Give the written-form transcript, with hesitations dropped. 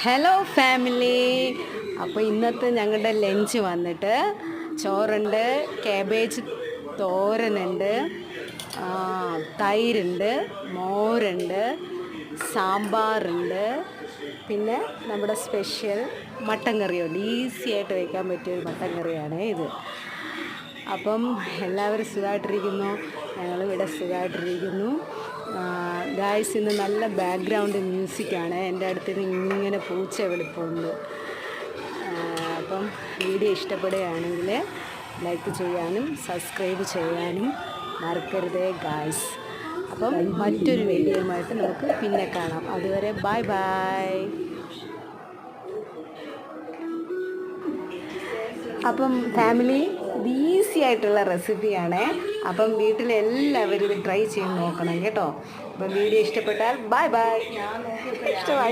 Hello family. അപ്പോൾ ഇന്നത്തെ ഞങ്ങളുടെ ലഞ്ച് വന്നിട്ട് ചോറുണ്ട്, കാബേജ് തോരനുണ്ട്, തൈരുണ്ട്, മോരുണ്ട്, സാമ്പാറുണ്ട്, പിന്നെ നമ്മുടെ സ്പെഷ്യൽ മട്ടൻ കറിയുണ്ട്. ഈസി ആയിട്ട് വയ്ക്കാൻ പറ്റിയൊരു മട്ടൻ കറിയാണ് ഇത്. അപ്പം എല്ലാവരും സുഖമായിട്ടിരിക്കുന്നു, ഞങ്ങളിവിടെ സുഖമായിട്ടിരിക്കുന്നു. ഗായ്സ്, ഇന്ന് നല്ല ബാക്ക്ഗ്രൗണ്ട് മ്യൂസിക്കാണ്. എൻ്റെ അടുത്ത് ഇങ്ങനെ പൂച്ച വെളുപ്പമുണ്ട്. അപ്പം വീഡിയോ ഇഷ്ടപ്പെടുകയാണെങ്കിൽ ലൈക്ക് ചെയ്യാനും സബ്സ്ക്രൈബ് ചെയ്യാനും മറക്കരുതേ ഗായ്സ്. അപ്പം മറ്റൊരു വീഡിയോയുമായിട്ട് നമുക്ക് പിന്നെ കാണാം. അതുവരെ ബൈ ബൈ. അപ്പം ഫാമിലി, ഇത് ഈസി ആയിട്ടുള്ള റെസിപ്പിയാണ്. അപ്പം വീട്ടിലെല്ലാവരും ഇത് ട്രൈ ചെയ്ത് നോക്കണം കേട്ടോ. അപ്പം വീഡിയോ ഇഷ്ടപ്പെട്ടാൽ ബൈ ബൈ. ഇഷ്ടമായി